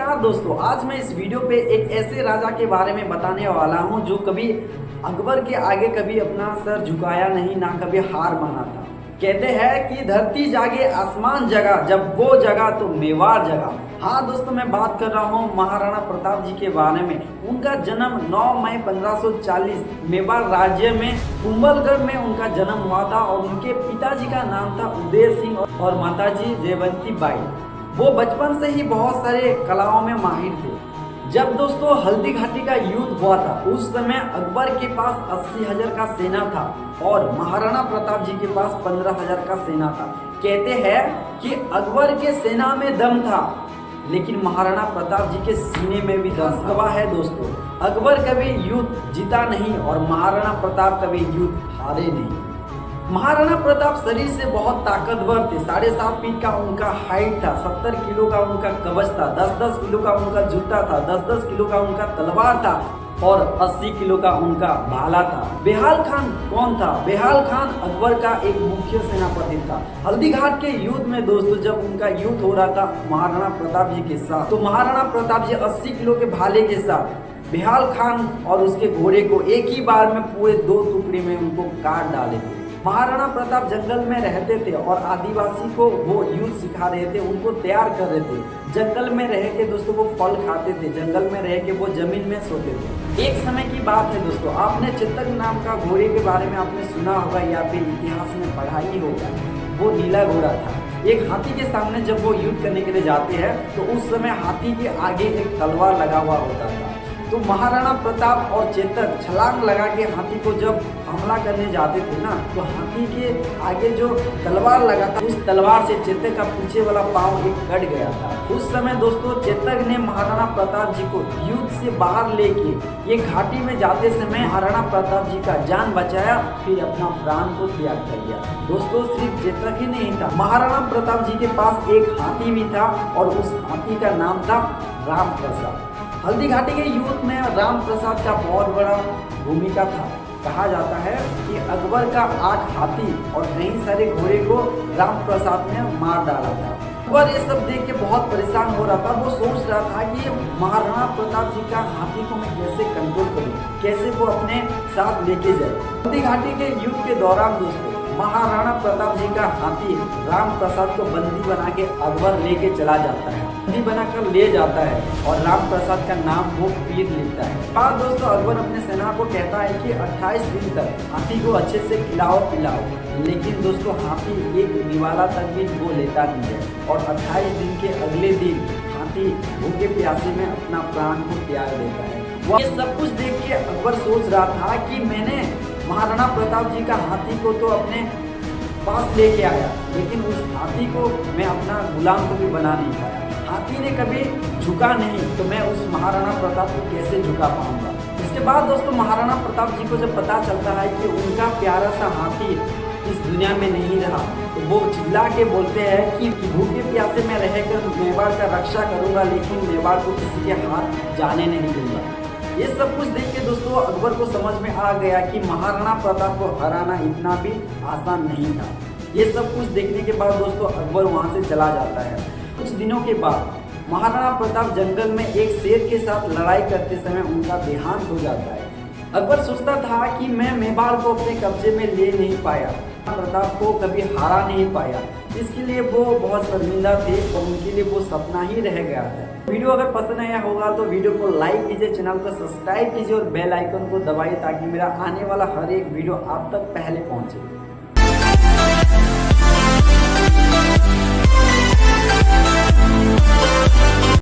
नमस्कार दोस्तों, आज मैं इस वीडियो पे एक ऐसे राजा के बारे में बताने वाला हूँ जो कभी अकबर के आगे कभी अपना सर झुकाया नहीं, ना कभी हार माना था। कहते हैं कि धरती जागे आसमान जगा, जब वो जगा तो मेवाड़ जगा। हाँ दोस्तों, मैं बात कर रहा हूँ महाराणा प्रताप जी के बारे में। उनका जन्म 9 मई 1540 मेवाड़ राज्य में कुंभलगढ़ में उनका जन्म हुआ था और उनके पिताजी का नाम था उदय सिंह और माताजी जयवंती बाई। वो बचपन से ही बहुत सारे कलाओं में माहिर थे। जब दोस्तों हल्दी घाटी का युद्ध हुआ था, उस समय अकबर के पास 80,000 का सेना था और महाराणा प्रताप जी के पास 15,000 का सेना था। कहते हैं कि अकबर के सेना में दम था, लेकिन महाराणा प्रताप जी के सीने में भी दम गवाह है। दोस्तों, अकबर कभी युद्ध जीता नहीं और महाराणा प्रताप कभी युद्ध हारे नहीं। महाराणा प्रताप शरीर से बहुत ताकतवर थे। 7.5 फीट का उनका हाइट था, 70 किलो का उनका कवच था, 10-10 किलो का उनका जूता था, 10-10 किलो का उनका तलवार था और 80 किलो का उनका भाला था। बेहाल खान कौन था? बेहाल खान अकबर का एक मुख्य सेनापति था। हल्दी घाट के युद्ध में दोस्तों, जब उनका युद्ध हो रहा था महाराणा प्रताप जी के साथ, तो महाराणा प्रताप जी 80 किलो के भाले के साथ बेहाल खान और उसके घोड़े को एक ही बार में पूरे 2 टुकड़े में उनको काट डाले थे। महाराणा प्रताप जंगल में रहते थे और आदिवासी को वो युद्ध सिखा रहे थे, उनको तैयार कर रहे थे। जंगल में रह के दोस्तों वो फल खाते थे, जंगल में रह के वो जमीन में सोते थे। एक समय की बात है दोस्तों, आपने चेतक नाम का घोड़े के बारे में आपने सुना होगा या फिर इतिहास में पढ़ा ही होगा। वो नीला घोड़ा था। एक हाथी के सामने जब वो युद्ध करने के लिए जाते हैं तो उस समय हाथी के आगे एक तलवार लगा हुआ होता था। तो महाराणा प्रताप और चेतक छलांग लगा के हाथी को जब हमला करने जाते थे ना, तो हाथी के आगे जो तलवार लगा था, उस तलवार से चेतक का पीछे वाला पांव एक कट गया था। उस समय दोस्तों चेतक ने महाराणा प्रताप जी को युद्ध से बाहर लेके ये घाटी में जाते समय महाराणा प्रताप जी का जान बचाया, फिर अपना प्राण को त्याग कर दिया। दोस्तों सिर्फ चेतक ही नहीं था, महाराणा प्रताप जी के पास एक हाथी भी था और उस हाथी का नाम था राम प्रसाद। हल्दी घाटी के युद्ध में राम प्रसाद का बहुत बड़ा भूमिका था। कहा जाता है कि अकबर का 8 हाथी और कई सारे घोड़े को राम प्रसाद ने मार डाला था। अकबर ये सब देख के बहुत परेशान हो रहा था। वो सोच रहा था कि महाराणा प्रताप जी का हाथी को मैं कैसे कंट्रोल करूं, कैसे वो अपने साथ लेके जाए। हल्दी घाटी के युद्ध के दौरान दोस्तों महाराणा प्रताप जी का हाथी राम प्रसाद को बंदी बना के अकबर लेके चला जाता है, बंदी बनाकर ले जाता है और राम प्रसाद का नाम वो पीर लेता है। बाद दोस्तों अकबर अपने सेना को कहता है कि 28 दिन तक हाथी को अच्छे से खिलाओ पिलाओ, लेकिन दोस्तों हाथी एक निवाला तक भी वो लेता नहीं है और 28 दिन के अगले दिन हाथी भूखे प्यासे में अपना प्राण को त्याग देता है। ये सब कुछ देख के अकबर सोच रहा था कि मैंने महाराणा प्रताप जी का हाथी को तो अपने पास लेके आया, लेकिन उस हाथी को मैं अपना गुलाम को भी बना नहीं पाया। हाथी ने कभी झुका नहीं, तो मैं उस महाराणा प्रताप को कैसे झुका पाऊंगा। इसके बाद दोस्तों महाराणा प्रताप जी को जब पता चलता है कि उनका प्यारा सा हाथी इस दुनिया में नहीं रहा, तो वो चिल्ला के बोलते हैं कि भूखे प्यासे में रहकर मेवाड़ का रक्षा करूंगा, लेकिन मेवाड़ को किसी के हाथ जाने नहीं दूंगा। ये सब कुछ देख के दोस्तों अकबर को समझ में आ गया कि महाराणा प्रताप को हराना इतना भी आसान नहीं था। ये सब कुछ देखने के बाद दोस्तों अकबर वहां से चला जाता है। कुछ दिनों के बाद महाराणा प्रताप जंगल में एक शेर के साथ लड़ाई करते समय उनका देहांत हो जाता है। अकबर सोचता था कि मैं मेवाड़ को अपने कब्जे में ले नहीं पाया, प्रताप को कभी हारा नहीं पाया, इसके लिए वो बहुत शर्मिंदा थे और उनके लिए वो सपना ही रह गया था। वीडियो अगर पसंद आया होगा तो वीडियो को लाइक कीजिए, चैनल को सब्सक्राइब कीजिए और बेल आइकन को दबाइए ताकि मेरा आने वाला हर एक वीडियो आप तक पहले पहुंचे।